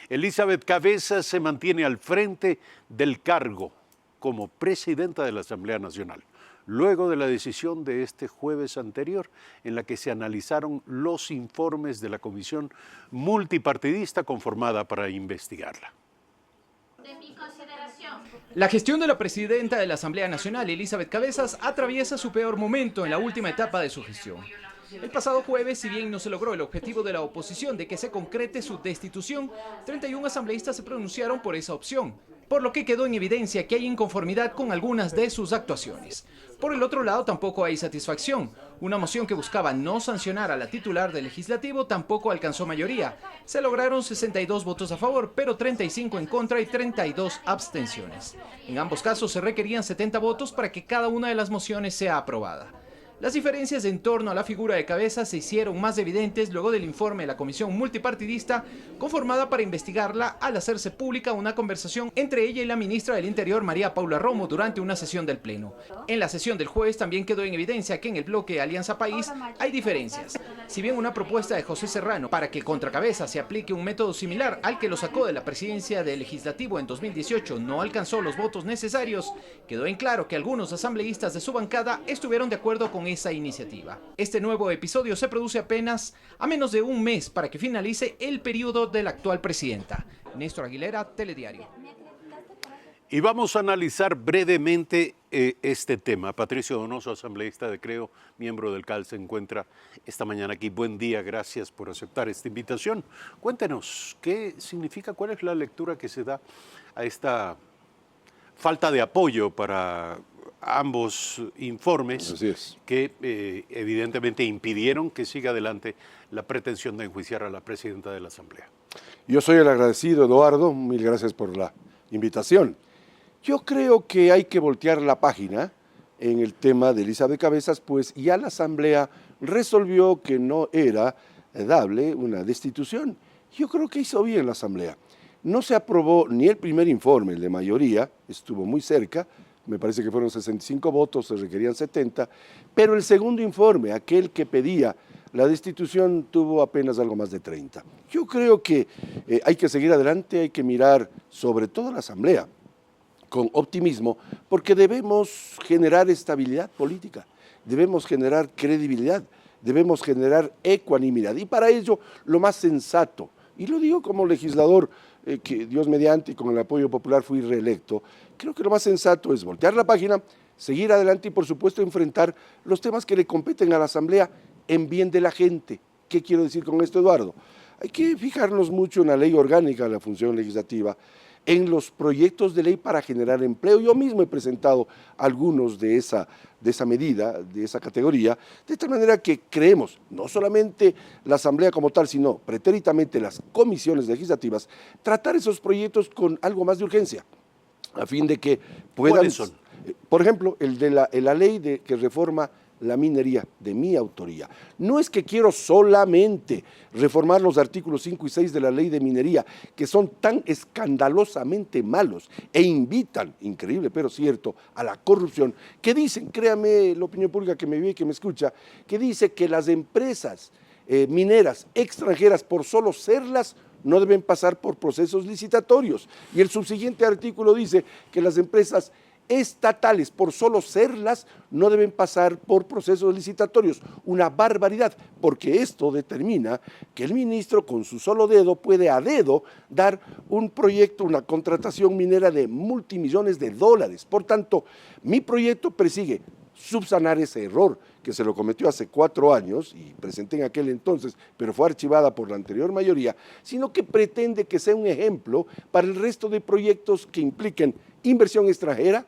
Elizabeth Cabezas se mantiene al frente del cargo como presidenta de la Asamblea Nacional, luego de la decisión de este jueves anterior, en la que se analizaron los informes de la comisión multipartidista conformada para investigarla. La gestión de la presidenta de la Asamblea Nacional, Elizabeth Cabezas, atraviesa su peor momento en la última etapa de su gestión. El pasado jueves, si bien no se logró el objetivo de la oposición de que se concrete su destitución, 31 asambleístas se pronunciaron por esa opción, por lo que quedó en evidencia que hay inconformidad con algunas de sus actuaciones. Por el otro lado, tampoco hay satisfacción. Una moción que buscaba no sancionar a la titular del Legislativo tampoco alcanzó mayoría. Se lograron 62 votos a favor, pero 35 en contra y 32 abstenciones. En ambos casos se requerían 70 votos para que cada una de las mociones sea aprobada. Las diferencias en torno a la figura de Cabezas se hicieron más evidentes luego del informe de la comisión multipartidista conformada para investigarla al hacerse pública una conversación entre ella y la ministra del Interior, María Paula Romo, durante una sesión del Pleno. En la sesión del jueves también quedó en evidencia que en el bloque Alianza País hay diferencias. Si bien una propuesta de José Serrano para que contra Cabezas se aplique un método similar al que lo sacó de la presidencia del Legislativo en 2018 no alcanzó los votos necesarios, quedó en claro que algunos asambleístas de su bancada estuvieron de acuerdo con esa iniciativa. Este nuevo episodio se produce apenas a menos de un mes para que finalice el periodo de la actual presidenta. Néstor Aguilera, Telediario. Y vamos a analizar brevemente este tema. Patricio Donoso, asambleísta de Creo, miembro del CAL, se encuentra esta mañana aquí. Buen día, gracias por aceptar esta invitación. Cuéntenos, ¿qué significa, cuál es la lectura que se da a esta falta de apoyo para ambos informes que evidentemente impidieron que siga adelante la pretensión de enjuiciar a la presidenta de la Asamblea? Yo soy el agradecido, Eduardo, mil gracias por la invitación. Yo creo que hay que voltear la página en el tema de Elizabeth Cabezas, pues ya la Asamblea resolvió que no era dable una destitución. Yo creo que hizo bien la Asamblea. No se aprobó ni el primer informe, el de mayoría, estuvo muy cerca, me parece que fueron 65 votos, se requerían 70, pero el segundo informe, aquel que pedía la destitución, tuvo apenas algo más de 30. Yo creo que hay que seguir adelante, hay que mirar sobre todo la Asamblea con optimismo, porque debemos generar estabilidad política, debemos generar credibilidad, debemos generar ecuanimidad, y para ello lo más sensato, y lo digo como legislador, que Dios mediante y con el apoyo popular fui reelecto, creo que lo más sensato es voltear la página, seguir adelante y por supuesto enfrentar los temas que le competen a la Asamblea en bien de la gente. ¿Qué quiero decir con esto, Eduardo? Hay que fijarnos mucho en la ley orgánica de la función legislativa, en los proyectos de ley para generar empleo. Yo mismo he presentado algunos de esa medida, de esa categoría, de tal manera que creemos, no solamente la Asamblea como tal, sino pretéritamente las comisiones legislativas, tratar esos proyectos con algo más de urgencia, a fin de que puedan... ¿Cuáles son? Por ejemplo, el de la ley que reforma la minería, de mi autoría. No es que quiero solamente reformar los artículos 5 y 6 de la ley de minería, que son tan escandalosamente malos e invitan, increíble pero cierto, a la corrupción, que dicen, créame la opinión pública que me ve y que me escucha, que dice que las empresas mineras extranjeras, por solo serlas, no deben pasar por procesos licitatorios. Y el subsiguiente artículo dice que las empresas estatales, por solo serlas, no deben pasar por procesos licitatorios. Una barbaridad, porque esto determina que el ministro con su solo dedo puede a dedo dar un proyecto, una contratación minera de multimillones de dólares. Por tanto, mi proyecto persigue subsanar ese error que se lo cometió hace 4 años y presenté en aquel entonces, pero fue archivada por la anterior mayoría, sino que pretende que sea un ejemplo para el resto de proyectos que impliquen inversión extranjera,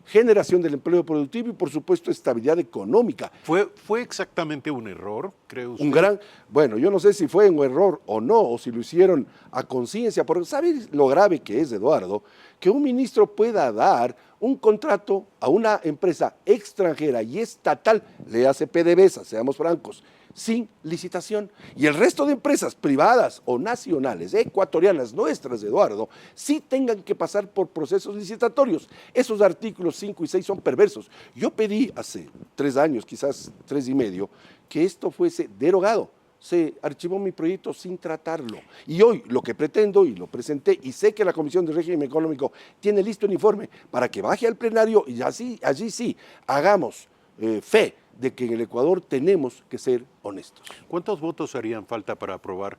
generación del empleo productivo y, por supuesto, estabilidad económica. ¿Fue exactamente un error, cree usted? Bueno, yo no sé si fue un error o no, o si lo hicieron a conciencia, porque ¿sabe lo grave que es, Eduardo? Que un ministro pueda dar un contrato a una empresa extranjera y estatal, le hace PDVSA, seamos francos, sin licitación. Y el resto de empresas privadas o nacionales, ecuatorianas, nuestras, Eduardo, sí tengan que pasar por procesos licitatorios. Esos artículos 5 y 6 son perversos. Yo pedí hace 3 años, quizás 3 y medio, que esto fuese derogado. se archivó mi proyecto sin tratarlo. Y hoy lo que pretendo, y lo presenté, y sé que la Comisión de Régimen Económico tiene listo el informe para que baje al plenario y allí sí hagamos fe de que en el Ecuador tenemos que ser honestos. ¿Cuántos votos harían falta para aprobar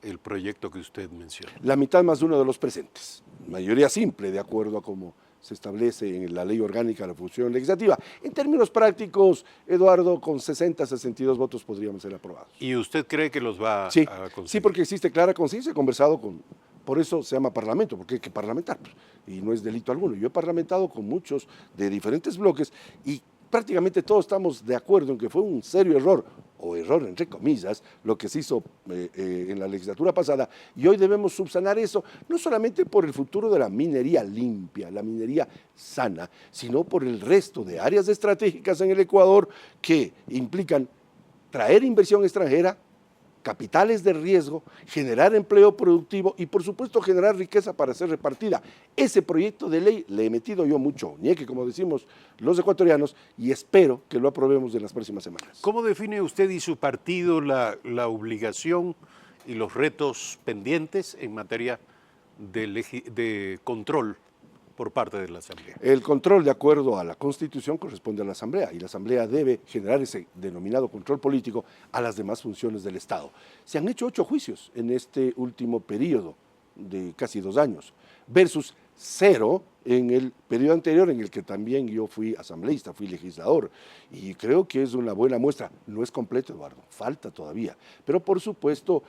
el proyecto que usted menciona? La mitad más de uno de los presentes. Mayoría simple, de acuerdo a cómo se establece en la ley orgánica de la función legislativa. En términos prácticos, Eduardo, con 60 a 62 votos podríamos ser aprobados. ¿Y usted cree que los va Sí, a conseguir? sí, porque existe clara conciencia, he conversado con... Por eso se llama parlamento, porque hay que parlamentar, y no es delito alguno. Yo he parlamentado con muchos de diferentes bloques y prácticamente todos estamos de acuerdo en que fue un serio error, o error entre comillas, lo que se hizo en la legislatura pasada, y hoy debemos subsanar eso, no solamente por el futuro de la minería limpia, la minería sana, sino por el resto de áreas estratégicas en el Ecuador que implican traer inversión extranjera, capitales de riesgo, generar empleo productivo y por supuesto generar riqueza para ser repartida. Ese proyecto de ley le he metido yo mucho ñeque, como decimos los ecuatorianos, y espero que lo aprobemos en las próximas semanas. ¿Cómo define usted y su partido la obligación y los retos pendientes en materia de control por parte de la Asamblea? El control, de acuerdo a la Constitución, corresponde a la Asamblea y la Asamblea debe generar ese denominado control político a las demás funciones del Estado. Se han hecho 8 juicios en este último periodo de casi 2 años, versus 0 en el periodo anterior en el que también yo fui asambleísta, fui legislador, y creo que es una buena muestra. No es completo, Eduardo, falta todavía, pero por supuesto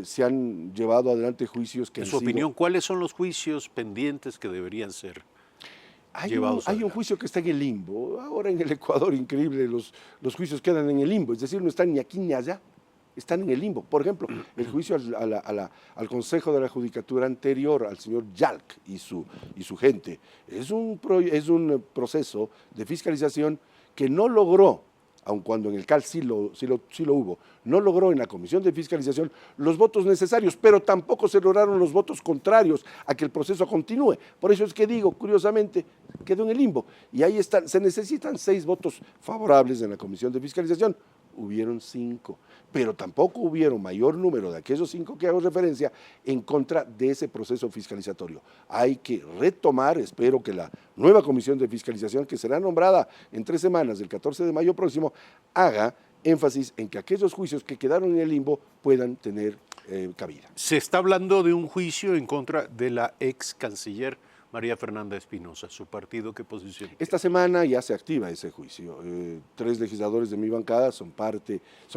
se han llevado adelante juicios que En su opinión, ¿cuáles son los juicios pendientes que deberían ser llevados hay un juicio que está en el limbo. Ahora en el Ecuador, increíble, los juicios quedan en el limbo, es decir, no están ni aquí ni allá, están en el limbo. Por ejemplo, el juicio al Consejo de la Judicatura anterior, al señor Yalc y su gente, es un proceso de fiscalización que no logró, aun cuando en el CAL sí lo hubo, no logró en la Comisión de Fiscalización los votos necesarios, pero tampoco se lograron los votos contrarios a que el proceso continúe. Por eso es que digo, curiosamente, quedó en el limbo. Y ahí están, se necesitan 6 votos favorables en la Comisión de Fiscalización. Hubieron 5, pero tampoco hubieron mayor número de aquellos 5 que hago referencia en contra de ese proceso fiscalizatorio. Hay que retomar, espero que la nueva comisión de fiscalización, que será nombrada en 3 semanas, el 14 de mayo próximo, haga énfasis en que aquellos juicios que quedaron en el limbo puedan tener cabida. Se está hablando de un juicio en contra de la ex canciller María Fernanda Espinosa. ¿Su partido qué posición tiene? Esta semana ya se activa ese juicio. 3 legisladores de mi bancada son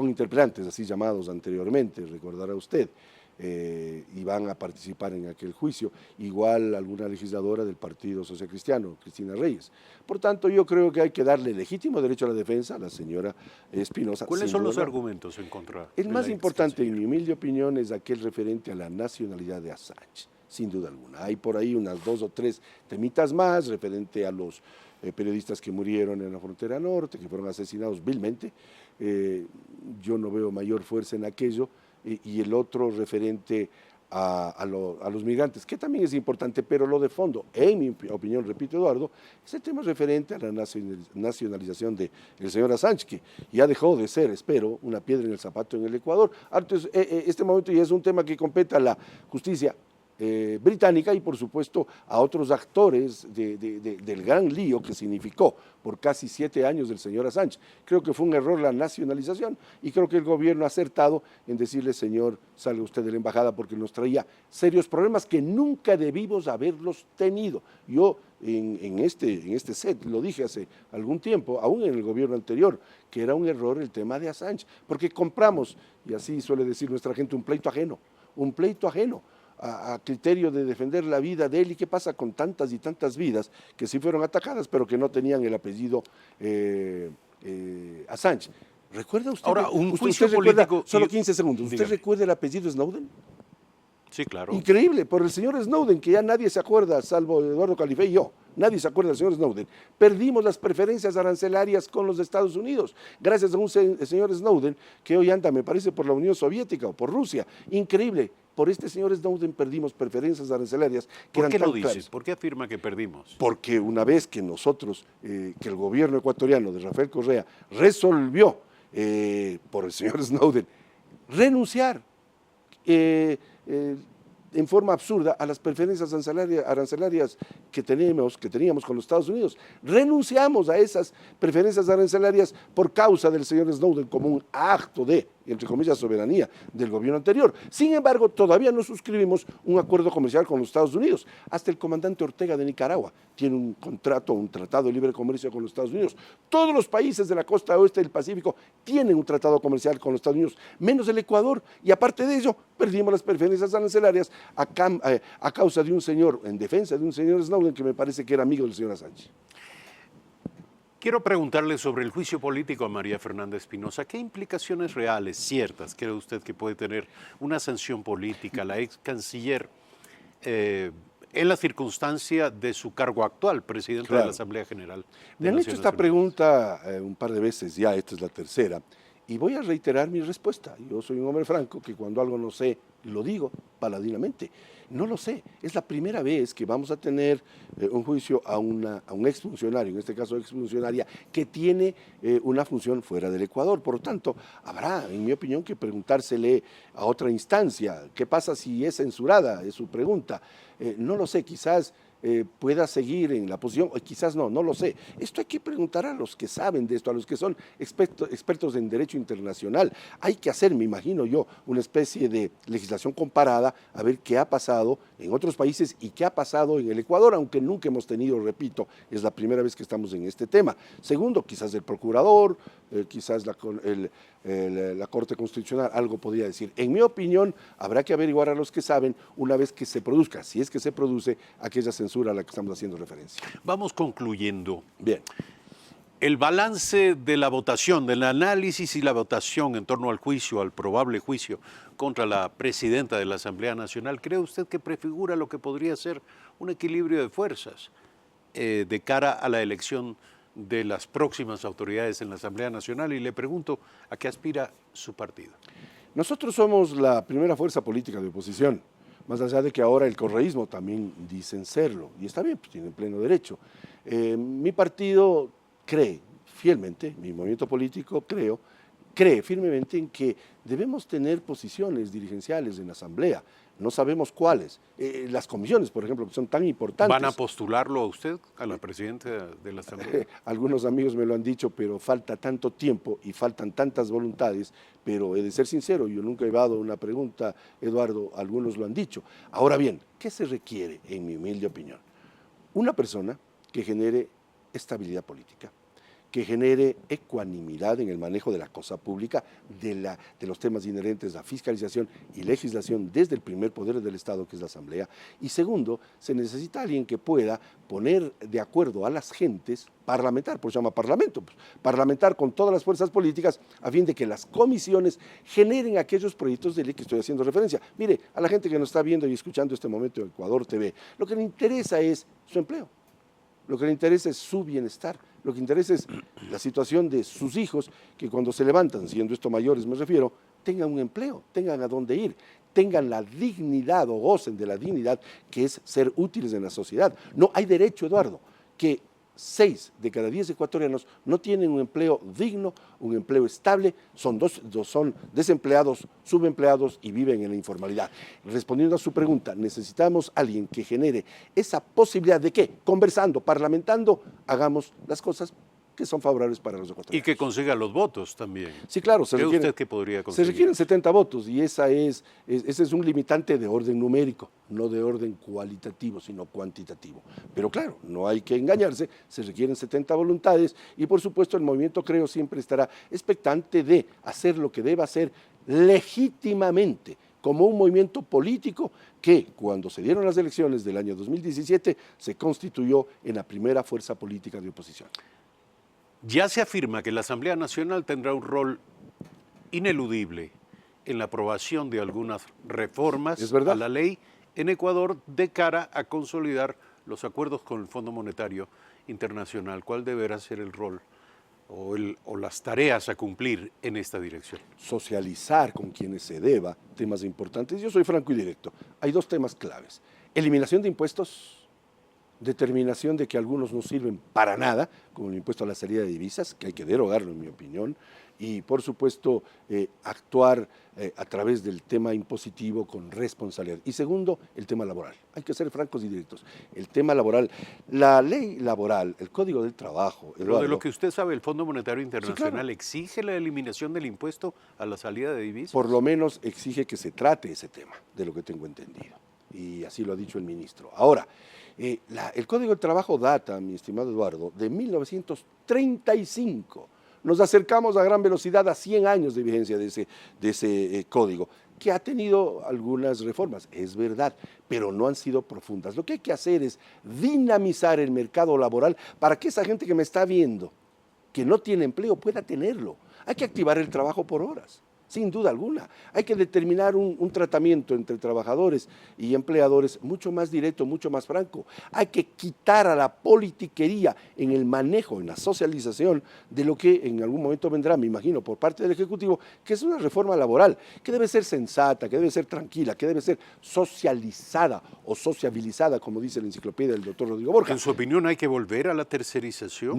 interpelantes, así llamados anteriormente, recordará usted, y van a participar en aquel juicio. Igual alguna legisladora del Partido Social Cristiano, Cristina Reyes. Por tanto, yo creo que hay que darle legítimo derecho a la defensa a la señora Espinosa. ¿Cuáles son los argumentos en contra? El más importante, en mi humilde opinión, es aquel referente a la nacionalidad de Assange. Sin duda alguna. Hay por ahí unas 2 o 3 temitas más referente a los periodistas que murieron en la frontera norte, que fueron asesinados vilmente. Yo no veo mayor fuerza en aquello. Y el otro referente a los migrantes, que también es importante, pero lo de fondo, en mi opinión, repito, Eduardo, ese tema es referente a la nacionalización del señor Assange, que ya dejó de ser, espero, una piedra en el zapato en el Ecuador. Este momento ya es un tema que compete a la justicia británica y por supuesto a otros actores del gran lío que significó por casi 7 años del señor Assange. Creo que fue un error la nacionalización y creo que el gobierno ha acertado en decirle, señor, salga usted de la embajada porque nos traía serios problemas que nunca debimos haberlos tenido. Yo en este set lo dije hace algún tiempo, aún en el gobierno anterior, que era un error el tema de Assange, porque compramos, y así suele decir nuestra gente, un pleito ajeno, a criterio de defender la vida de él. ¿Y qué pasa con tantas y tantas vidas que sí fueron atacadas, pero que no tenían el apellido Assange? ¿Recuerda usted? Ahora, un usted juicio recuerda, político... solo 15 segundos. ¿Usted Dígame. recuerda el apellido Snowden? Sí, claro. Increíble, por el señor Snowden, que ya nadie se acuerda, salvo Eduardo Califé y yo. Nadie se acuerda del señor Snowden. Perdimos las preferencias arancelarias con los Estados Unidos, gracias a un señor Snowden que hoy anda, me parece, por la Unión Soviética o por Rusia. Increíble. Por este señor Snowden perdimos preferencias arancelarias que ¿Por qué eran lo tan dice? claras. ¿Por qué afirma que perdimos? Porque una vez que nosotros, que el gobierno ecuatoriano de Rafael Correa resolvió por el señor Snowden renunciar en forma absurda a las preferencias arancelarias que teníamos con los Estados Unidos. Renunciamos a esas preferencias arancelarias por causa del señor Snowden como un acto de, entre comillas, soberanía del gobierno anterior. Sin embargo, todavía no suscribimos un acuerdo comercial con los Estados Unidos. Hasta el comandante Ortega de Nicaragua tiene un contrato, un tratado de libre comercio con los Estados Unidos. Todos los países de la costa oeste del Pacífico tienen un tratado comercial con los Estados Unidos, menos el Ecuador. Y aparte de ello, perdimos las preferencias arancelarias a causa de un señor, en defensa de un señor Snowden que me parece que era amigo del señor Assange. Quiero preguntarle sobre el juicio político a María Fernanda Espinosa. ¿Qué implicaciones reales, ciertas, cree usted que puede tener una sanción política, la ex canciller, en la circunstancia de su cargo actual, presidente de la Asamblea General? Me han hecho esta pregunta un par de veces ya, esta es la tercera, y voy a reiterar mi respuesta. Yo soy un hombre franco que cuando algo no sé, lo digo paladinamente. No lo sé, es la primera vez que vamos a tener un juicio a un exfuncionario, en este caso exfuncionaria, que tiene una función fuera del Ecuador. Por lo tanto, habrá, en mi opinión, que preguntársele a otra instancia. ¿Qué pasa si es censurada? Es su pregunta. No lo sé, quizás pueda seguir en la posición, o quizás no, no lo sé. Esto hay que preguntar a los que saben de esto, a los que son expertos en derecho internacional. Hay que hacer, me imagino yo, una especie de legislación comparada, a ver qué ha pasado en otros países y qué ha pasado en el Ecuador, aunque nunca hemos tenido, repito, es la primera vez que estamos en este tema. Segundo, quizás el procurador, quizás la Corte Constitucional algo podría decir. En mi opinión, habrá que averiguar a los que saben una vez que se produzca, si es que se produce aquella censura a la que estamos haciendo referencia. Vamos concluyendo. Bien. El balance de la votación, del análisis y la votación en torno al juicio, al probable juicio contra la presidenta de la Asamblea Nacional, ¿cree usted que prefigura lo que podría ser un equilibrio de fuerzas de cara a la elección de las próximas autoridades en la Asamblea Nacional? Y le pregunto, ¿a qué aspira su partido? Nosotros somos la primera fuerza política de oposición, más allá de que ahora el correísmo también dicen serlo, y está bien, pues tienen pleno derecho. Mi partido cree fielmente, mi movimiento político cree firmemente en que debemos tener posiciones dirigenciales en la Asamblea. No sabemos cuáles. Las comisiones, por ejemplo, que son tan importantes. ¿Van a postularlo a usted, a la presidenta de la Asamblea? Algunos amigos me lo han dicho, pero falta tanto tiempo y faltan tantas voluntades, pero he de ser sincero, yo nunca he dado una pregunta, Eduardo, algunos lo han dicho. Ahora bien, ¿qué se requiere, en mi humilde opinión? Una persona que genere estabilidad política, que genere ecuanimidad en el manejo de la cosa pública, de los temas inherentes a fiscalización y legislación desde el primer poder del Estado, que es la Asamblea. Y segundo, se necesita alguien que pueda poner de acuerdo a las gentes, parlamentar, por eso se llama parlamento, pues, parlamentar con todas las fuerzas políticas a fin de que las comisiones generen aquellos proyectos de ley que estoy haciendo referencia. Mire, a la gente que nos está viendo y escuchando este momento en Ecuador TV, lo que le interesa es su empleo. Lo que le interesa es su bienestar, lo que interesa es la situación de sus hijos, que cuando se levantan, siendo esto mayores me refiero, tengan un empleo, tengan a dónde ir, tengan la dignidad o gocen de la dignidad que es ser útiles en la sociedad. No hay derecho, Eduardo, que 6 de cada 10 ecuatorianos no tienen un empleo digno, un empleo estable, son desempleados, subempleados y viven en la informalidad. Respondiendo a su pregunta, necesitamos alguien que genere esa posibilidad de que, conversando, parlamentando, hagamos las cosas que son favorables para los ecuatorianos. Y que consiga los votos también. Sí, claro. ¿Cree usted que podría conseguir? Se requieren 70 votos y ese es un limitante de orden numérico, no de orden cualitativo, sino cuantitativo. Pero claro, no hay que engañarse, se requieren 70 voluntades y por supuesto el movimiento Creo siempre estará expectante de hacer lo que deba hacer legítimamente, como un movimiento político que, cuando se dieron las elecciones del año 2017, se constituyó en la primera fuerza política de oposición. Ya se afirma que la Asamblea Nacional tendrá un rol ineludible en la aprobación de algunas reformas a la ley en Ecuador de cara a consolidar los acuerdos con el Fondo Monetario Internacional. ¿Cuál deberá ser el rol o las tareas a cumplir en esta dirección? Socializar con quienes se deba temas importantes. Yo soy franco y directo. Hay dos temas claves. Eliminación de impuestos determinación de que algunos no sirven para nada, como el impuesto a la salida de divisas, que hay que derogarlo en mi opinión, y por supuesto actuar a través del tema impositivo con responsabilidad. Y segundo, el tema laboral. Hay que ser francos y directos. El tema laboral, la ley laboral, el Código del Trabajo. Pero de lo que usted sabe, el Fondo Monetario Internacional sí, claro, exige la eliminación del impuesto a la salida de divisas. por lo menos exige que se trate ese tema, de lo que tengo entendido. Y así lo ha dicho el ministro. Ahora, el Código del Trabajo data, mi estimado Eduardo, de 1935. Nos acercamos a gran velocidad a 100 años de vigencia de ese código, que ha tenido algunas reformas, es verdad, pero no han sido profundas. Lo que hay que hacer es dinamizar el mercado laboral para que esa gente que me está viendo, que no tiene empleo, pueda tenerlo. Hay que activar el trabajo por horas, sin duda alguna. Hay que determinar un tratamiento entre trabajadores y empleadores mucho más directo, mucho más franco. Hay que quitar a la politiquería en el manejo, en la socialización de lo que en algún momento vendrá, me imagino, por parte del Ejecutivo, que es una reforma laboral, que debe ser sensata, que debe ser tranquila, que debe ser socializada o sociabilizada, como dice la enciclopedia del doctor Rodrigo Borja. ¿En su opinión hay que volver a la tercerización?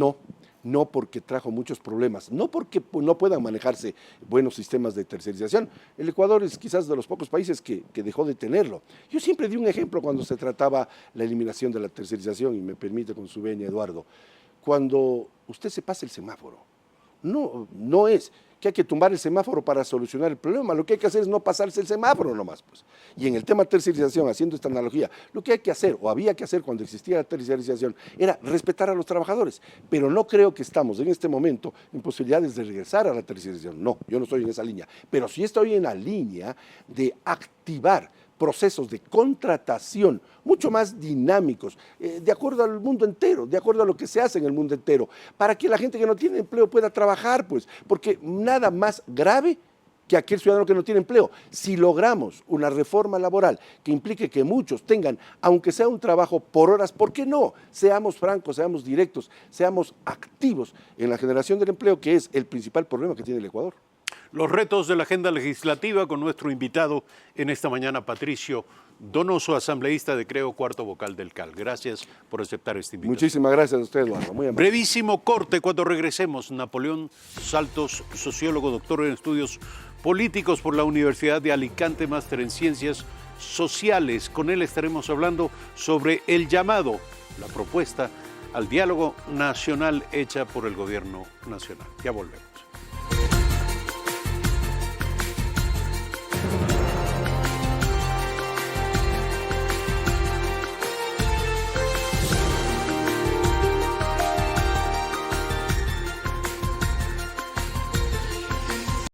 No porque trajo muchos problemas, no porque no puedan manejarse buenos sistemas de tercerización. El Ecuador es quizás de los pocos países que dejó de tenerlo. Yo siempre di un ejemplo cuando se trataba la eliminación de la tercerización, y me permite con su venia, Eduardo. Cuando usted se pasa el semáforo, no es que hay que tumbar el semáforo para solucionar el problema, lo que hay que hacer es no pasarse el semáforo nomás, pues. Y en el tema tercerización, haciendo esta analogía, lo que hay que hacer, o había que hacer cuando existía la tercerización, era respetar a los trabajadores, pero no creo que estamos en este momento en posibilidades de regresar a la tercerización. No, yo no estoy en esa línea, pero sí estoy en la línea de activar procesos de contratación mucho más dinámicos, de acuerdo al mundo entero, de acuerdo a lo que se hace en el mundo entero, para que la gente que no tiene empleo pueda trabajar, pues, porque nada más grave que aquel ciudadano que no tiene empleo. Si logramos una reforma laboral que implique que muchos tengan, aunque sea un trabajo por horas, ¿por qué no? Seamos francos, seamos directos, seamos activos en la generación del empleo, que es el principal problema que tiene el Ecuador. Los retos de la agenda legislativa con nuestro invitado en esta mañana, Patricio Donoso, asambleísta de Creo, cuarto vocal del CAL. Gracias por aceptar esta invitación. Muchísimas gracias a usted, Eduardo. Muy amable. Brevísimo corte cuando regresemos. Napoleón Saltos, sociólogo, doctor en estudios políticos por la Universidad de Alicante, máster en ciencias sociales. Con él estaremos hablando sobre el llamado, la propuesta al diálogo nacional hecha por el gobierno nacional. Ya volvemos.